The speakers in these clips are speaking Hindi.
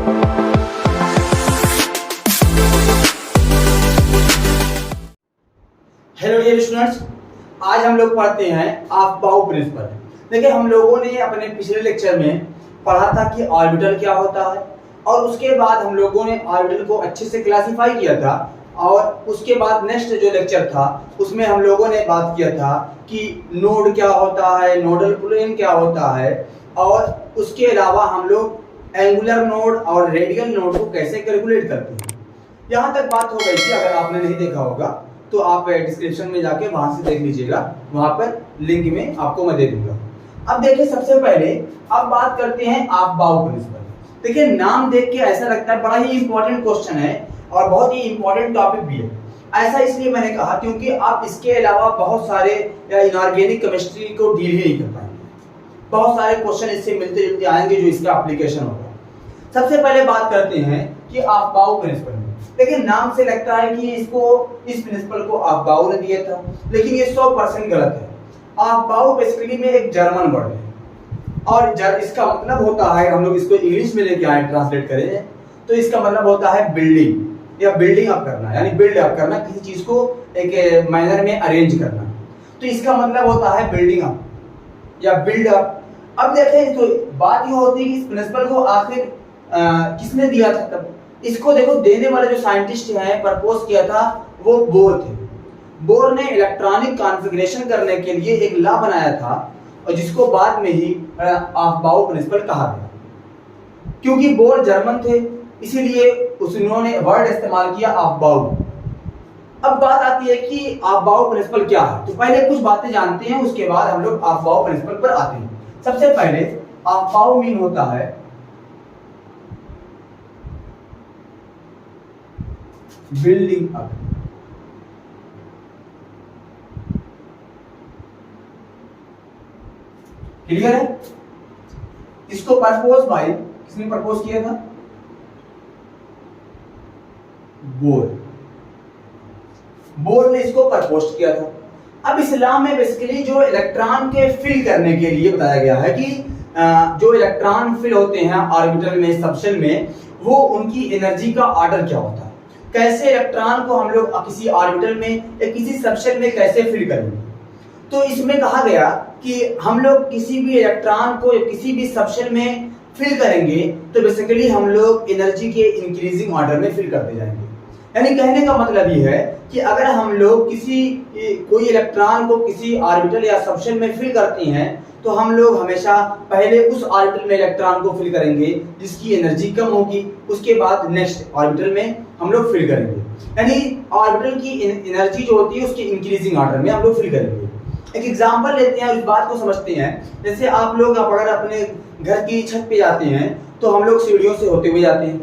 हेलो डियर स्टूडेंट्स, आज हम लोग पढ़ते हैं अफबाउ प्रिंसिपल। देखिए, हम लोगों ने अपने पिछले लेक्चर में पढ़ा था कि ऑर्बिटल क्या होता है, और उसके बाद हम लोगों ने ऑर्बिटल को अच्छे से क्लासिफाई किया था। और उसके बाद नेक्स्ट जो लेक्चर था उसमें हम लोगों ने बात किया था कि नोड क्या होता है, नोडल प्लेन क्या होता है, और उसके अलावा हम लोग एंगुलर नोड और रेडियल नोड को कैसे कैलकुलेट करते हैं। यहाँ तक बात हो गई थी। अगर आपने नहीं देखा होगा तो आप डिस्क्रिप्शन में जाके वहां से देख लीजिएगा, वहां पर लिंक में आपको मैं दे दूंगा। अब देखिए, सबसे पहले अब बात करते हैं अफबाउ प्रिंसिपल। देखिए, नाम देख के ऐसा लगता है बड़ा ही इंपॉर्टेंट क्वेश्चन है और बहुत ही इंपॉर्टेंट टॉपिक भी है। ऐसा इसलिए मैंने कहा क्योंकि आप इसके अलावा बहुत सारे इनऑर्गेनिक केमिस्ट्री को डील ही नहीं कर पाएंगे। बहुत सारे क्वेश्चन इससे मिलते जुलते आएंगे जो इसका एप्लीकेशन होगा। सबसे पहले बात करते हैं कि अफबाउ प्रिंसिपल। लेकिन नाम से लगता है कि इसको इस प्रिंसिपल को अफबाउ ने दिया था, लेकिन ये 100% गलत है। अफबाउ बेसिकली में एक जर्मन वर्ड है और इसका मतलब होता है, हम लोग इसको इंग्लिश में लेके आए ट्रांसलेट करें तो इसका मतलब होता है बिल्डिंग या बिल्डिंग अप करना, यानी बिल्ड अप करना, किसी चीज को एक मैनर में अरेंज करना। तो इसका मतलब होता है बिल्डिंग अप या बिल्ड अप। अब देखें तो बात ये होती है कि इस प्रिंसिपल को आखिर किसने दिया था। तब इसको देखो, देने वाले जो साइंटिस्ट हैं, प्रपोज किया था वो बोर थे। बोर ने इलेक्ट्रॉनिक कॉन्फ़िगरेशन करने के लिए एक लॉ बनाया था और जिसको बाद में ही अफबाउ प्रिंसिपल कहा गया। क्योंकि बोर जर्मन थे इसीलिए उन्होंने वर्ड इस्तेमाल किया अफबाउ। अब बात आती है कि अफबाउ प्रिंसिपल क्या है। तो पहले कुछ बातें जानते हैं, उसके बाद हम लोग अफबाउ प्रिंसिपल पर आते हैं। सबसे पहले अफबाउ मीन होता है बिल्डिंग अप। क्लियर है? इसको प्रपोज बाय किसने प्रपोज किया था? बोर ने इसको प्रपोज किया था। अब इस्लाम में बेसिकली जो इलेक्ट्रॉन के फिल करने के लिए बताया गया है कि जो इलेक्ट्रॉन फिल होते हैं ऑर्बिटल में, सबशेल में, वो उनकी एनर्जी का ऑर्डर क्या होता है, कैसे इलेक्ट्रॉन को हम लोग किसी ऑर्बिटल में या किसी सबशेल में कैसे फिल करेंगे। तो इसमें कहा गया कि हम लोग किसी भी इलेक्ट्रॉन को या किसी भी सबशेल में फिल करेंगे तो बेसिकली हम लोग एनर्जी के इंक्रीजिंग ऑर्डर में फिल करते जाएंगे। यानी कहने का मतलब ये है कि अगर हम लोग कोई इलेक्ट्रॉन को किसी ऑर्बिटल या सबशेल में फिल करते हैं तो हम लोग हमेशा पहले उस ऑर्बिटल में इलेक्ट्रॉन को फिल करेंगे जिसकी एनर्जी कम होगी, उसके बाद नेक्स्ट ऑर्बिटल में हम लोग फिल करेंगे। यानी ऑर्बिटल की एनर्जी जो होती है उसके इंक्रीजिंग ऑर्डर में हम लोग फिल करेंगे। एक एग्जांपल लेते हैं, उस बात को समझते हैं। जैसे आप लोग अगर अपने घर की छत पे जाते हैं तो हम लोग सीढ़ियों से होते हुए जाते हैं।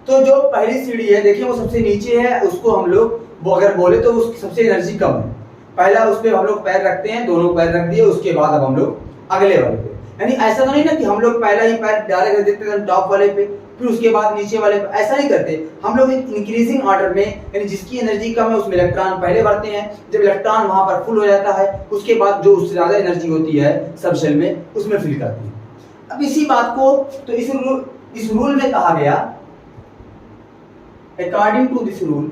तो जो पहली सीढ़ी है, देखिए, वो सबसे नीचे है, उसको हम लोग वो अगर बोले तो उसकी सबसे एनर्जी कम है। पहला उस पे हम लोग पैर रखते हैं, दोनों पैर रख दिए, उसके बाद अब हम लोग अगले वाले पे। यानी ऐसा तो नहीं ना कि हम लोग पहला ही पैर डायरेक्ट रख देते हैं टॉप वाले पे, फिर उसके बाद नीचे वाले पे, ऐसा नहीं करते। हम लोग एक इंक्रीजिंग ऑर्डर में, यानी जिसकी एनर्जी कम है उसमें इलेक्ट्रॉन पहले बढ़ते हैं। जब इलेक्ट्रॉन वहां पर फुल हो जाता है उसके बाद जो उससे ज्यादा एनर्जी होती है सबशेल में, उसमें फिल करते हैं। अब इसी बात को तो इस रूल में कहा गया, according to this rule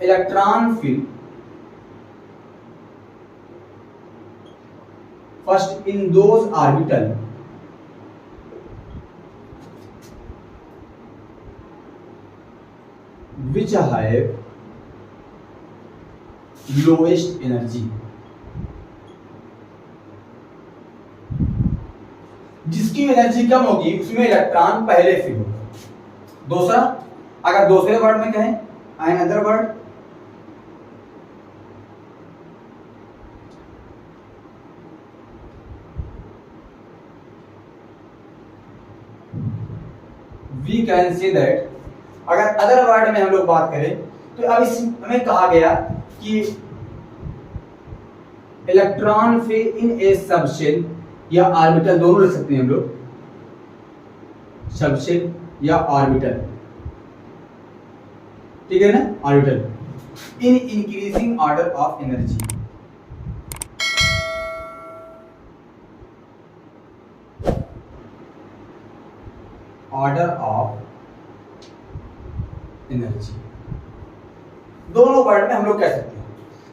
electron fill first in those orbital which have lowest energy, जिसकी एनर्जी कम होगी उसमें इलेक्ट्रॉन पहले फिल होगा। दूसरा, अगर दूसरे वर्ड में कहें, another word, we can say that, अगर अदर वर्ड में हम लोग बात करें तो अब हमें कहा गया कि electron fill in a subshell या ऑर्बिटल, दोनों लिख सकते हैं हम लोग, सबशेल या ऑर्बिटल, ठीक है ना, orbital, in increasing order of energy. Order of energy, दोनों वर्ड में हम लोग कह सकते हैं।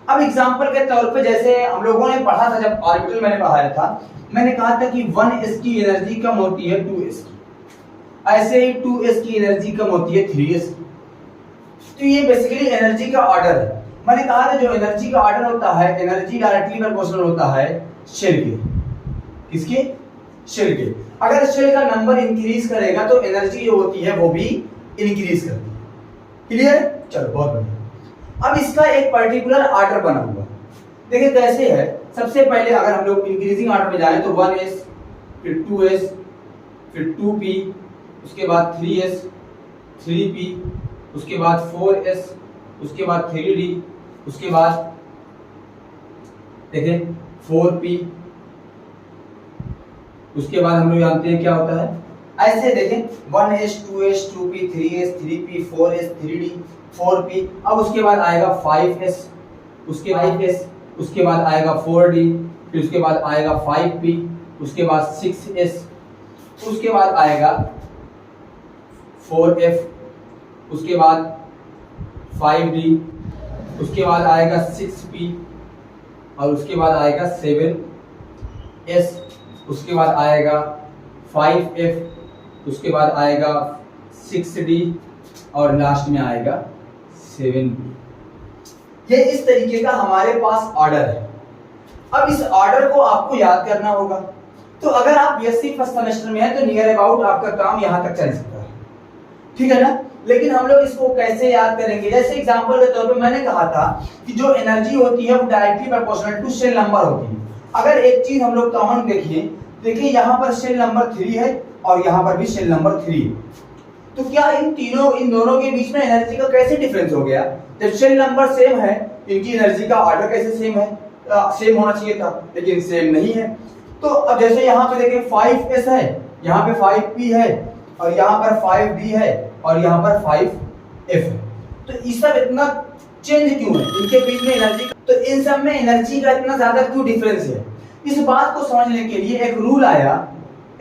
अब एग्जांपल के तौर पे जैसे हम लोगों ने पढ़ा था, जब ऑर्बिटल मैंने पढ़ाया था, मैंने कहा था कि 1s की एनर्जी कम होती है 2s की, ऐसे ही 2s की एनर्जी कम होती है 3s की। तो ये बेसिकली एनर्जी का ऑर्डर है। मैंने कहा था जो एनर्जी का ऑर्डर होता है, एनर्जी डायरेक्टली प्रोपोर्शनल होता है शेल के। किसके? शेल के। अगर शेल का नंबर इंक्रीज करेगा तो एनर्जी जो होती है वो भी इंक्रीज करती है। क्लियर? चलो बहुत बढ़िया। अब इसका एक पर्टिकुलर ऑर्डर बना हुआ, देखिए कैसे है। सबसे पहले अगर हम लोग इंक्रीजिंग ऑर्डर में जाएं तो 1s, फिर 2s, फिर 2p, उसके बाद 3s, 3p, उसके बाद 4s, उसके बाद 3d, उसके बाद देखें 4p, उसके बाद हम लोग जानते हैं क्या होता है, ऐसे देखें 1s, 2s, 2p, 3s, 3p, 4s, 3d, 4p। अब उसके बाद आएगा 5s, उसके 5s, उसके बाद आएगा 4d, फिर उसके बाद आएगा 5p, उसके बाद 6s, उसके बाद आएगा 4f, उसके बाद 5d, उसके बाद आएगा 6p, और उसके बाद आएगा 7s, उसके बाद आएगा 5f, उसके बाद आएगा 6d, और लास्ट में आएगा 7p। ये इस तरीके का हमारे पास ऑर्डर है। अब इस ऑर्डर को आपको याद करना होगा। तो अगर आप बीएससी फर्स्ट सेमेस्टर में हैं तो नियर अबाउट आपका काम यहां तक चल सकता है, ठीक है ना। लेकिन हम लोग इसको कैसे याद करेंगे? जैसे एग्जांपल के तौर पे मैंने कहा था कि जो एनर्जी होती है वो directly proportional to shell number होती है। अगर एक चीज हम लोग कॉमन देखिए यहाँ पर शेल नंबर 3 है और यहाँ पर भी शेल नंबर 3 है। तो क्या इन दोनों के बीच में एनर्जी का कैसे डिफरेंस हो गया? जब शेल नंबर सेम है, इनकी एनर्जी का ऑर्डर कैसे सेम है? सेम होना चाहिए था, लेकिन सेम नहीं है। तो अब जैसे यहाँ पे देखिए 5s है, यहाँ पे 5p है, और यहाँ पर 5d है, और यहाँ पर 5f है। तो इस सब इतना चेंज क्यों है इनके बीच में एनर्जी? तो इन सब में एनर्जी का इतना ज्यादा क्यों डिफरेंस है? इस बात को समझने के लिए एक रूल आया,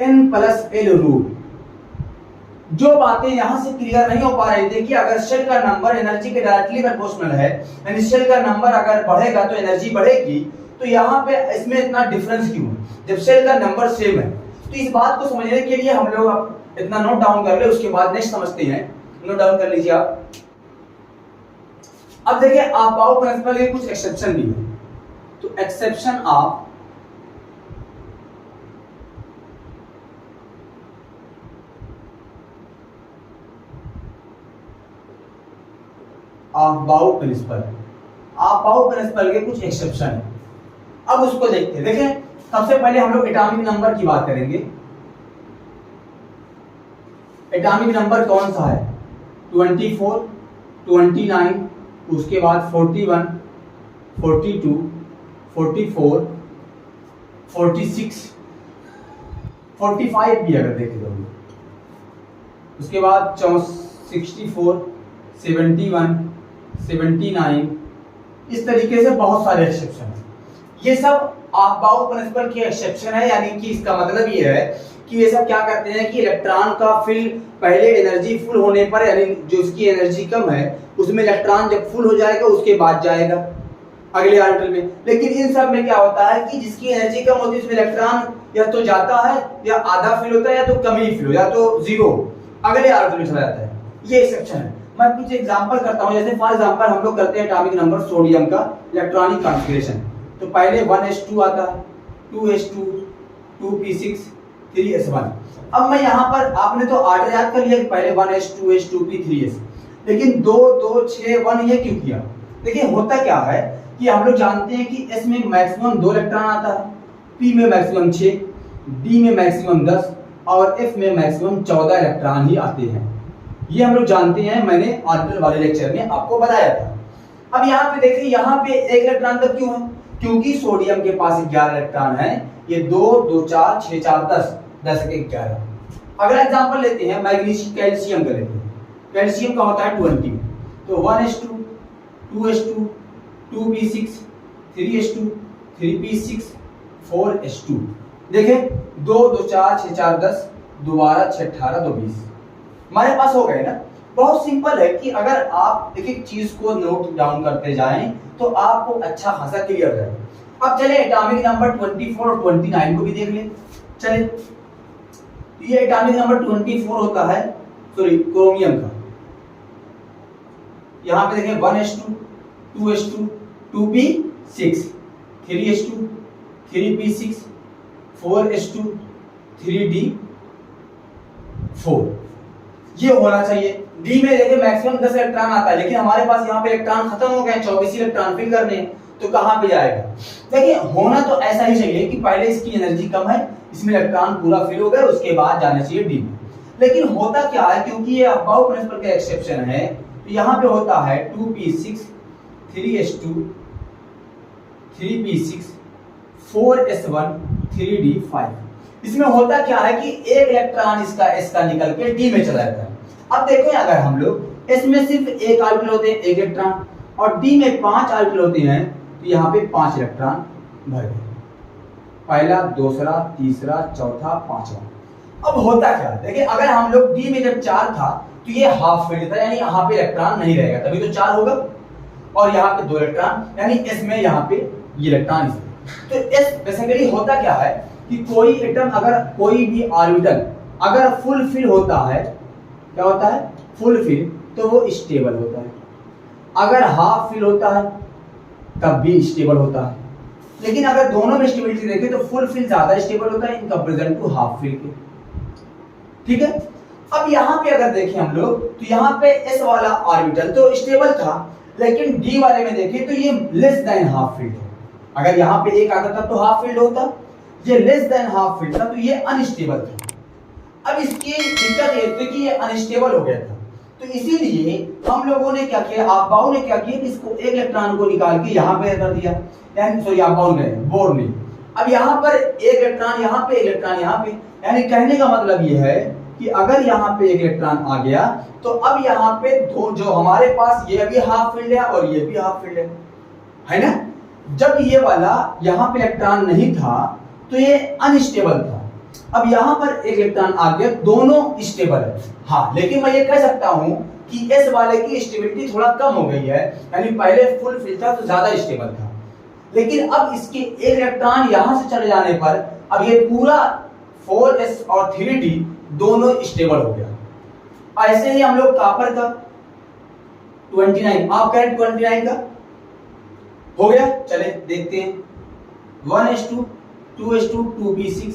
n+l रूल। जो बातें यहां से क्लियर नहीं हो पा रही थी कि अगर शेल का नंबर एनर्जी के डायरेक्टली प्रोपोर्शनल है, यानी शेल का नंबर अगर बढ़ेगा तो एनर्जी बढ़ेगी, तो यहाँ पे इसमें इतना डिफरेंस क्यों है जब शेल का नंबर सेम है? तो इस बात को समझने के लिए हम लोग इतना नोट डाउन कर ले, उसके बाद नेक्स्ट समझते हैं। नोट डाउन कर लीजिए आप। अब देखिए अबाउट प्रिंसिपल के कुछ एक्सेप्शन भी है। तो एक्सेप्शन ऑफ बाउ प्रिंसिपल, बाउ प्रिंसिपल के कुछ एक्सेप्शन है। अब उसको देखते हैं। देखें सबसे पहले हम लोग एटॉमिक नंबर की बात करेंगे। एटॉमिक नंबर कौन सा है? 24, 29, उसके बाद 41, 42, 44, 46, 45 भी अगर देखें तो, उसके बाद 64, 71, 79, इस तरीके से बहुत सारे एक्सेप्शन हैं। ये सब बाउ प्रिंसिपल के एक्सेप्शन है, यानी कि इसका मतलब ये है कि ये सब क्या करते हैं कि इलेक्ट्रॉन का फिल पहले एनर्जी फुल होने पर, यानी जो इसकी एनर्जी कम है उसमें इलेक्ट्रॉन जब फुल हो जाएगा उसके बाद जाएगा अगले ऑर्बिटल में। लेकिन इन सब में क्या होता है कि जिसकी एनर्जी कम होती है उसमें इलेक्ट्रॉन या तो जाता है, या आधा फिल होता है, या तो कम ही फिल हो, या तो जीरो अगले ऑर्बिटल में चला जाता है। ये एक्सेप्शन है। मैं कुछ एग्जांपल करता हूं। जैसे फॉर एग्जांपल हम लोग करते हैं एटॉमिक नंबर सोडियम का इलेक्ट्रॉनिक कॉन्फ़िगरेशन। तो पहले 1s2 आता है, 2s2, 2p6, 3s1। अब मैं यहाँ पर, आपने तो ऑर्डर याद कर लिया कि पहले 1s, 2s, 2p, 3s, लेकिन 2, 2, 6, 1 ये क्यों किया? देखिए होता क्या है कि हम लोग जानते हैं कि s में मैक्सिमम 2 इलेक्ट्रॉन आता है, p में मैक्सिमम 6, d में मैक्सिमम 10, और f में मैक्सिमम 14 इलेक्ट्रॉन ही आते हैं। ये हम लोग जानते हैं, मैंने ऑर्बिटल वाले लेक्चर में आपको बताया था। अब यहाँ पे देखिए, यहाँ पे 1 इलेक्ट्रॉन तक क्यों है? क्योंकि सोडियम के पास 11 इलेक्ट्रॉन है। ये 2, 2, 4, 6, 4, 10, 10 के 11। अगला एग्जांपल लेते हैं मैग्नीशियम, कैल्शियम का लेते हैं। कैल्शियम का होता है 20। तो 1s2, 2s2, 2p6, 3s2, 3p6, 4s2। देखें 2, 2, 4, 6, 4, 10, 2 12, 6 18, 2 20। हमारे पास हो गए ना। बहुत सिंपल है कि अगर आप एक एक चीज को नोट डाउन करते जाएं तो आपको अच्छा खासा क्लियर रहेगा। अब चले एटॉमिक नंबर 24 और 29 को भी देख लें। चले, ये एटॉमिक नंबर 24 होता है सॉरी क्रोमियम का। यहां पे देखें 1s2 2s2 2p6 3s2 3p6 4s2 3d4 ये होना चाहिए। डी में देखिए मैक्सिमम 10 इलेक्ट्रॉन आता है, लेकिन हमारे पास यहाँ पे इलेक्ट्रॉन खत्म हो गए, 24 इलेक्ट्रॉन फिल करने हैं, तो कहाँ पे जाएगा? देखिए होना तो ऐसा ही चाहिए कि पहले इसकी एनर्जी कम है, इसमें इलेक्ट्रॉन पूरा फिल हो गया, उसके बाद जाना चाहिए डी में। लेकिन होता क्या है, क्योंकि ये अबाउ प्रिंसिपल का एक्सेप्शन है, तो यहाँ पे होता है 2p6 3s2 3p6 4s1 3d5। इसमें होता क्या है कि एक इलेक्ट्रॉन इसका निकल के डी में चला जाता है। अब देखो अगर हम लोग इसमें सिर्फ एक ऑर्बिटल होते हैं, एक इलेक्ट्रॉन, और डी में 5 ऑर्बिटल होते हैं, तो यहाँ पे 5 इलेक्ट्रॉन भर गए, पहला दूसरा तीसरा चौथा पांचवा। अब होता क्या, देखिए अगर हम लोग डी में जब 4 था तो ये हाफ फील्ड था, यानी यहाँ पे इलेक्ट्रॉन नहीं रहेगा, तभी तो 4 होगा, और यहाँ पे 2 इलेक्ट्रॉन, यानी इसमें यहाँ पे ये इलेक्ट्रॉन। तो इस बेसिकली होता क्या है कि कोई एटम अगर कोई भी ऑर्बिटल अगर फुल फिल होता है, क्या होता है? फुल फिल, तो वो स्टेबल होता है। अगर हाफ फिल होता है तब भी स्टेबल होता है। लेकिन अगर दोनों में स्टेबिलिटी देखें तो फुल फिल ज्यादा स्टेबल होता है in comparison to half fill के। ठीक है, अब यहाँ पे अगर देखें हम लोग तो यहाँ पे एस वाला ऑर्बिटल तो स्टेबल था, लेकिन डी वाले में देखें तो ये लेस देन हाफ फील्ड है। अगर यहाँ पे एक आता था तो हाफ फील्ड होता, ये लेस देन हाफ फील्ड था तो ये अनस्टेबल था। अब इसकी दिक्कत ये थी कि ये अनस्टेबल हो गया था, तो इसीलिए हम लोगों ने क्या किया, अबाउ ने क्या किया कि इसको एक इलेक्ट्रॉन को निकाल के यहाँ पे कर दिया, यानी सॉरी अबाउ ने, बोर ने। अब यहाँ पर एक इलेक्ट्रॉन यहाँ पे, इलेक्ट्रॉन यहाँ पे, यानी कहने का मतलब ये है कि अगर यहाँ पे एक इलेक्ट्रॉन आ गया तो अब यहाँ पे दो जो हमारे पास ये भी हाफ फील्ड है और ये भी हाफ फील्ड है ना। जब ये वाला यहाँ पे इलेक्ट्रॉन नहीं था तो ये अनस्टेबल था, अब यहाँ पर एक इलेक्ट्रॉन आ गया, दोनों स्टेबल है। हाँ, लेकिन मैं ये कह सकता हूँ कि इस वाले की स्टेबिलिटी थोड़ा कम हो गई है, यानी पहले फुल फिल था तो ज्यादा स्टेबल था, लेकिन अब इसके एक इलेक्ट्रॉन यहाँ से चले जाने पर अब ये पूरा 4s और 3d दोनों स्टेबल हो गया। ऐसे ही हम लोग कॉपर का 29, आप करें 29 का हो गया। चले देखते हैं 1s2 2s2 2p6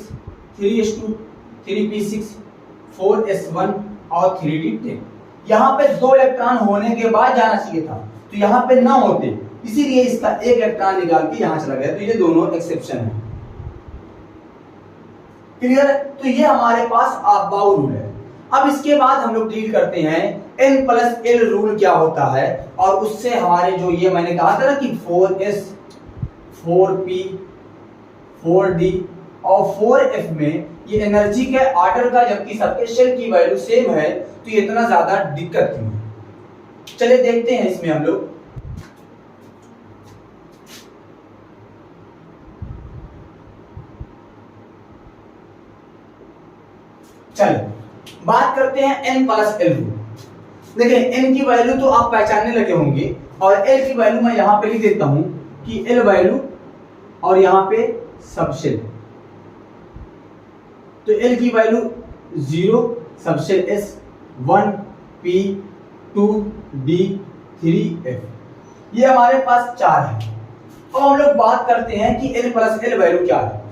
3s2 3p6 4s1 और 3d10। यहाँ पे 2 इलेक्ट्रॉन होने के बाद जाना चाहिए था, तो यहाँ पे ना होते, इसीलिए इसका एक इलेक्ट्रॉन निकाल के यहाँ चला गया, तो ये दोनों एक्सेप्शन है। क्लियर है? तो ये हमारे पास अबाउ रूल है। अब इसके बाद हम लोग डील करते हैं n+l रूल क्या होता है, और उससे हमारे जो ये मैंने कहा था ना कि 4s 4p 4d और 4f में ये एनर्जी के ऑर्डर का, जबकि सबके शेल की वैल्यू सेम है, तो ये इतना ज्यादा दिक्कत क्यों है। चलिए देखते हैं इसमें हम लोग। चलिए बात करते हैं n+l रूल। देखिए n की वैल्यू तो आप पहचानने लगे होंगे, और l की वैल्यू मैं यहां पे लिख देता हूं कि l वैल्यू और यहां पे सबशेल, तो l की value 0 subshell s 1 p 2 d 3 f, ये हमारे पास 4 है। अब हम लोग बात करते हैं कि n+l वैल्यू क्या है।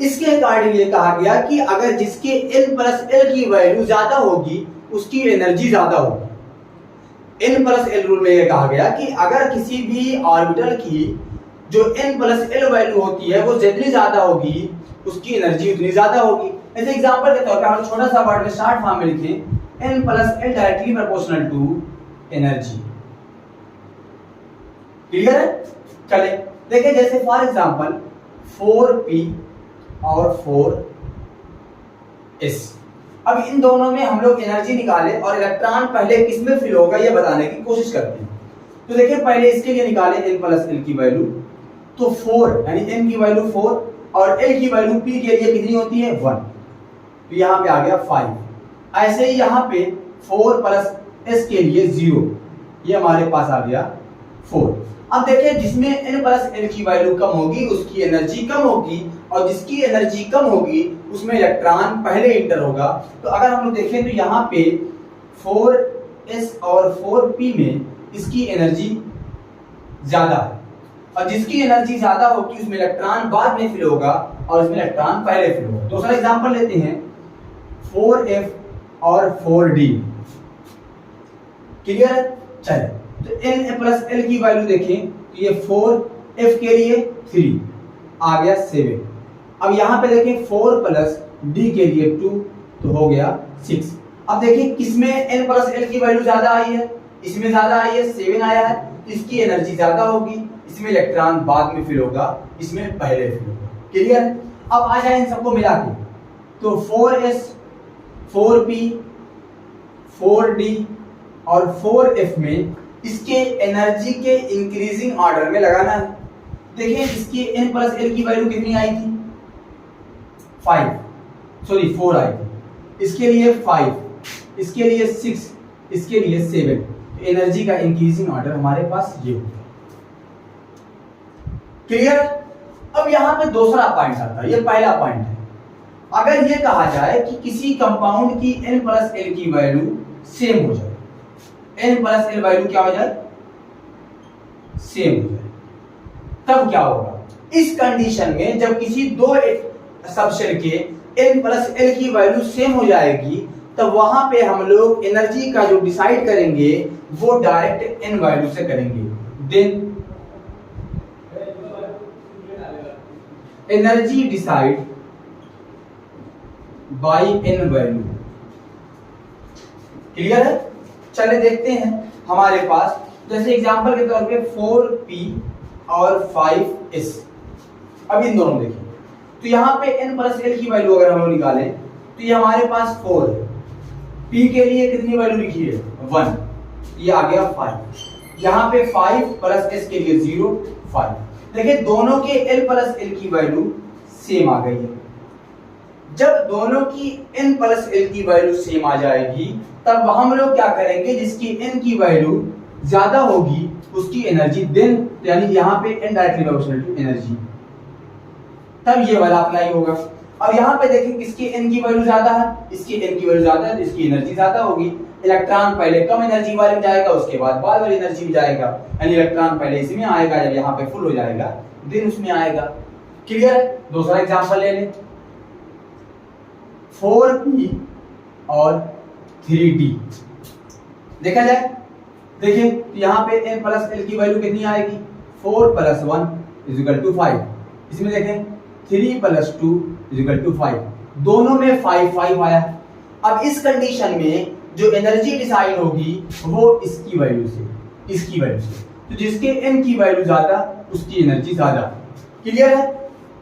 इसके अकॉर्डिंग ये कहा गया कि अगर जिसके n+l की वैल्यू ज्यादा होगी उसकी एनर्जी ज्यादा होगी। n+l रूल में ये कहा गया कि अगर किसी भी ऑर्बिटल की जो n+l वैल्यू होती है वो जितनी ज्यादा होगी उसकी एनर्जी उतनी ज्यादा होगी। ऐसे एग्जांपल के तौर पर हम छोटा सा वर्ड में शॉर्ट फॉर्म में लिखें n+l directly proportional to energy. Clear है? चले देखिए, जैसे फॉर एग्जांपल 4p और 4s, अब इन दोनों में हम लोग एनर्जी निकाले और इलेक्ट्रॉन पहले किसमें फिल होगा ये बताने की कोशिश करते हैं। तो देखिए पहले इसके लिए निकाले n+l की वैल्यू, तो 4 यानी n की वैल्यू 4 और l की वैल्यू p के लिए कितनी होती है 1, तो यहाँ पे आ गया 5। ऐसे ही यहाँ पे 4 प्लस एस के लिए 0, ये हमारे पास आ गया 4। अब देखिए जिसमें n प्लस l की वैल्यू कम होगी उसकी एनर्जी कम होगी, और जिसकी एनर्जी कम होगी उसमें इलेक्ट्रॉन पहले इंटर होगा। तो अगर हम लोग देखें तो यहाँ पे 4s और 4p में इसकी एनर्जी ज्यादा है, और जिसकी एनर्जी ज्यादा होगी उसमें इलेक्ट्रॉन बाद में फिल होगा और उसमें इलेक्ट्रॉन पहले फिल होगा। दूसरा एग्जांपल लेते हैं 4f और 4d। क्लियर है? चलिए तो n प्लस l की वैल्यू देखें तो ये 4f के लिए 3 आ गया 7। अब यहाँ पे देखें 4 प्लस d के लिए 2 तो हो गया 6। अब देखिए किसमें n प्लस l की वैल्यू ज्यादा आई है, इसमें ज्यादा आई है, 7 आया है, इसकी एनर्जी ज्यादा होगी, इसमें इलेक्ट्रॉन बाद में फिल होगा, इसमें पहले फिल होगा। क्लियर है? अब आ जाए इन सबको मिला के तो 4s 4p 4d और 4f में इसके एनर्जी के इंक्रीजिंग ऑर्डर में लगाना है। देखिए इसकी n प्लस l की वैल्यू कितनी आई थी, 4 आई थी, इसके लिए 5, इसके लिए 6, इसके लिए 7। तो एनर्जी का इंक्रीजिंग ऑर्डर हमारे पास ये होगा। क्लियर? अब यहाँ पे दूसरा पॉइंट आता है, ये पहला पॉइंट है। अगर ये कहा जाए कि किसी कंपाउंड की n प्लस l की वैल्यू सेम हो जाए, n प्लस l वैल्यू क्या हो जाए, सेम हो जाए, तब क्या होगा? इस कंडीशन में जब किसी दो सबशेल के n प्लस l की वैल्यू सेम हो जाएगी तब वहां पे हम लोग एनर्जी का जो डिसाइड करेंगे वो डायरेक्ट n वैल्यू से करेंगे। Then energy decide by n value. Clear है? चले देखते हैं हमारे पास जैसे एग्जांपल के तौर पे 4p और 5s। अब इन दोनों देखिए तो यहाँ पे n प्लस l की वैल्यू अगर हम लोग निकालें तो ये हमारे पास 4 है, p के लिए कितनी वैल्यू लिखी है 1, ये आ गया 5, यहाँ पे 5 प्लस s के लिए 0 5। देखिए दोनों के l प्लस l की वैल्यू सेम आ गई है। जब दोनों की n प्लस l की वैल्यू सेम आ जाएगी तब हम लोग क्या करेंगे, जिसकी n की वैल्यू ज्यादा होगी उसकी एनर्जी देन, यानी यहाँ पे n directly proportional to energy, तब ये वाला अप्लाई होगा। अब यहाँ पे देखें किसकी n की वैल्यू ज्यादा है, इसकी n की वैल्यू ज्यादा है तो इसकी एनर्जी ज्यादा होगी। इलेक्ट्रॉन पहले कम एनर्जी वाले में जाएगा, उसके बाद वाली एनर्जी में जाएगा, यानी इलेक्ट्रॉन पहले इसमें आएगा, जब यहाँ पे फुल हो जाएगा देन उसमें आएगा। क्लियर? दूसरा एग्जांपल ले लें 4p और 3d। देखा जाए, देखिए यहाँ पे n प्लस l की वैल्यू कितनी आएगी, 4 प्लस 1 इज इक्वल टू 5। इसमें देखें 3 प्लस 2 इज इक्वल टू 5, दोनों में 5 आया। अब इस कंडीशन में जो एनर्जी डिसाइड होगी वो इसकी वैल्यू से, इसकी वैल्यू से, तो जिसके n की वैल्यू ज्यादा उसकी एनर्जी ज्यादा। क्लियर है?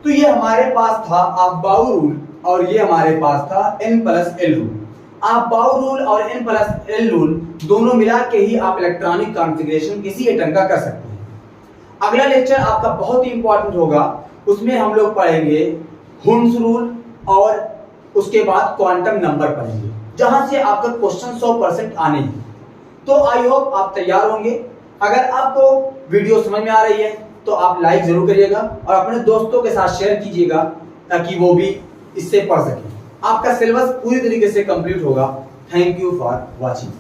तो ये हमारे पास था अफबाउ रूल और ये हमारे पास था n plus l rule. Aufbau rule और n प्लस l रूल दोनों मिला के ही आप इलेक्ट्रॉनिक कॉन्फ़िगरेशन किसी एटम का कर सकते हैं। अगला लेक्चर आपका बहुत ही इंपॉर्टेंट होगा, उसमें हम लोग पढ़ेंगे हुन्स रूल और उसके बाद क्वांटम नंबर पढ़ेंगे, जहां से आपका क्वेश्चन 100% आने हैं। तो आई होप आप तैयार होंगे। अगर आपको वीडियो समझ में आ रही है तो आप लाइक जरूर करिएगा और अपने दोस्तों के साथ शेयर कीजिएगा ताकि वो भी इससे पढ़ सकें। आपका सिलेबस पूरी तरीके से कंप्लीट होगा। Thank you for watching.